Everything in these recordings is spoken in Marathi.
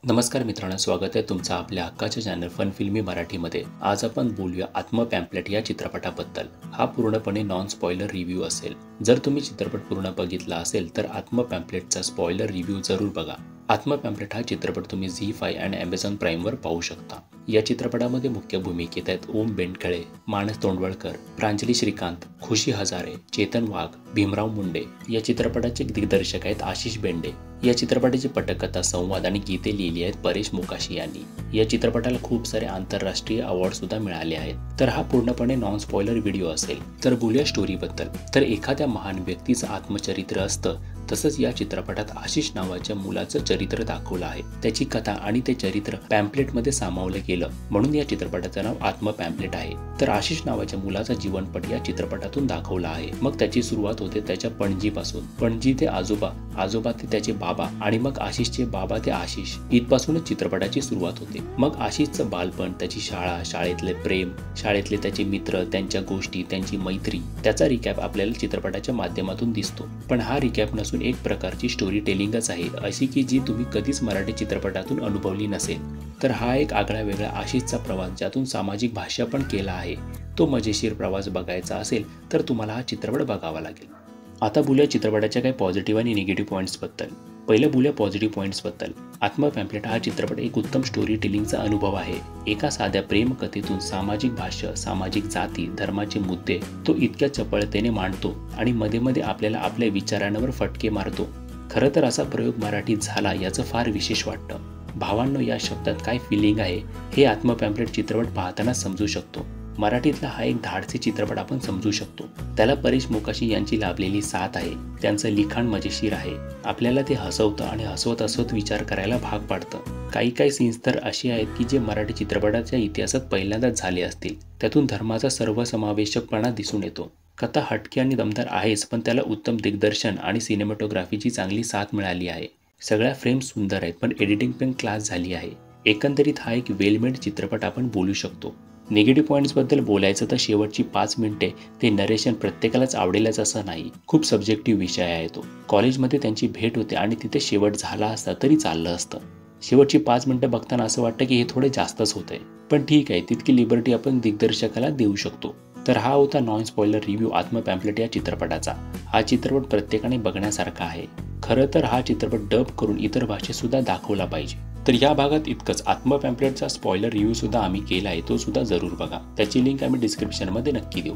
नमस्कार मित्रांनो, स्वागत आहे तुमचं आपल्या हक्काच्या चॅनल फन फिल्मी मराठीमध्ये। आज आपण बोलूया आत्म पॅम्पलेट या चित्रपटाबद्दल। हा पूर्णपणे नॉन स्पॉइलर रिव्ह्यू असेल। जर तुम्ही चित्रपट पूर्ण बघितला असेल तर आत्म पॅम्पलेटचा स्पॉइलर रिव्ह्यू जरूर बघा। आत्म पॅम्पलेट हा चित्रपट तुम्ही झी5 आणि Amazon प्राइमवर पाहू शकता। या चित्रपटामध्ये मुख्य भूमिकेत आहेत ओम बेंडखळे, मानस तोंडवळकर, प्रांजली श्रीकांत, खुशी हजारे, चेतन वाघ, भीमराव मुंडे। या चित्रपटाचे दिग्दर्शक आहेत आशिष बेंडे। या चित्रपटाची पटकथा, संवाद आणि गीते लिहिली आहेत परेश मोकाशी यांनी। या चित्रपटाला खूप सारे आंतरराष्ट्रीय अवॉर्ड सुद्धा मिळाले आहेत। तर हा पूर्णपणे नॉन स्पॉइलर व्हिडिओ असेल। तर बोलूया स्टोरी बद्दल। तर एखाद्या महान व्यक्तीचं आत्मचरित्र असतं, तसंच या चित्रपटात आशिष नावाच्या मुलाचं चरित्र दाखवलं आहे। त्याची कथा आणि ते चरित्र पॅम्पलेटमध्ये सामावलं गेलं, म्हणून या चित्रपटाचं नाव आत्म पॅम्पलेट आहे। तर आशिष नावाच्या मुलाचा जीवनपट या चित्रपटातून दाखवला आहे। मग त्याची सुरुवात होते त्याच्या पणजीपासून। पणजी ते आजोबा, आजोबा ते त्याचे बाबा आणि मग आशिषचे बाबा ते आशिष, इथपासूनच चित्रपटाची सुरुवात होते। मग आशिषचं बालपण, त्याची शाळा, शाळेतले प्रेम, शाळेतले त्याचे मित्र, त्यांच्या गोष्टी, त्यांची मैत्री, त्याचा रिकॅप आपल्याला चित्रपटाच्या माध्यमातून दिसतो। पण हा रिकॅप नसून एक प्रकारची स्टोरी टेलिंगच आहे, अशी की जी तुम्ही कधीच मराठी चित्रपटातून अनुभवली नसेल। तर हा एक आगळा वेगळा आशिषचा प्रवास, ज्यातून सामाजिक भाष्य पण केला आहे। तो मजेशीर प्रवास बघायचा असेल तर तुम्हाला हा चित्रपट बघावा लागेल। आता बोलूया चित्रपटाच्या काही पॉझिटिव्ह आणि निगेटिव्ह पॉईंट्स बद्दल। पहिलं बोलूया पॉझिटिव्ह पॉईंट्स बद्दल। आत्म पॅम्पलेट हा चित्रपट एक उत्तम स्टोरी टेलिंगचा अनुभव आहे। एका साध्या प्रेमकथेतून सामाजिक भाष्य, सामाजिक जाती, धर्माचे मुद्दे तो इतक्या चपळतेने मांडतो आणि मध्ये मध्ये आपल्याला आपल्या विचारांवर फटके मारतो। खरं तर असा प्रयोग मराठीत झाला याचं फार विशेष वाटतं। भावांनो, या शब्दात काय फिलिंग आहे हे आत्म पॅम्पलेट चित्रपट पाहताना समजू शकतो। मराठीतला हा एक धाडसी चित्रपट आपण समजू शकतो। त्याला परेश मोकाशी यांची लाभलेली साथ आहे। त्यांचं लिखाण मजेशीर आहे। आपल्याला ते हसवतं आणि हसवत विचार करायला भाग पाडतं। काही सीन्स तर असे आहेत की जे मराठी चित्रपटाच्या इतिहासात पहिल्यांदाच झाले असतील। त्यातून धर्माचा सर्वसमावेशकपणा दिसून येतो। कथा हटके आणि दमदार आहेच, पण त्याला उत्तम दिग्दर्शन आणि सिनेमॅटोग्राफीची चांगली साथ मिळाली आहे। सगळ्या फ्रेम्स सुंदर आहेत, पण एडिटिंग पण क्लास झाली आहे। एकंदरीत हा एक वेलमेड चित्रपट आपण बोलू शकतो। निगेटिव्ह पॉईंट्सबद्दल बोलायचं तर शेवटची 5 मिनिटे ते नरेशन प्रत्येकालाच आवडेलच असं नाही। खूप सब्जेक्टिव्ह विषय आहे तो। कॉलेजमध्ये त्यांची भेट होते आणि तिथे शेवट झाला असता तरी चाललं असतं। शेवटची 5 मिनिटं बघताना असं वाटतं की हे थोडे जास्तच होतंय, पण ठीक आहे, तितकी लिबर्टी आपण दिग्दर्शकाला देऊ शकतो। तर हा होता नॉन स्पॉइलर रिव्ह्यू आत्म पॅम्पलेट या चित्रपटाचा। हा चित्रपट प्रत्येकाने बघण्यासारखा आहे। खरं तर हा चित्रपट डब करून इतर भाषेत सुद्धा दाखवला पाहिजे। तर या भागात इतकंच। आत्म पॅम्पलेटचा स्पॉइलर रिव्ह्यू सुद्धा आम्ही केला आहे, तो सुद्धा जरूर बघा। त्याची लिंक आम्ही डिस्क्रिप्शनमध्ये नक्की देऊ।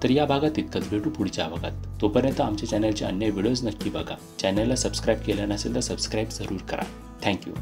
तर या भागात इतकंच, भेटू पुढच्या भागात। तोपर्यंत आमच्या चॅनलचे अन्य व्हिडिओज नक्की बघा। चॅनलला सबस्क्राईब केलं नसेल तर सबस्क्राईब जरूर करा। थँक्यू।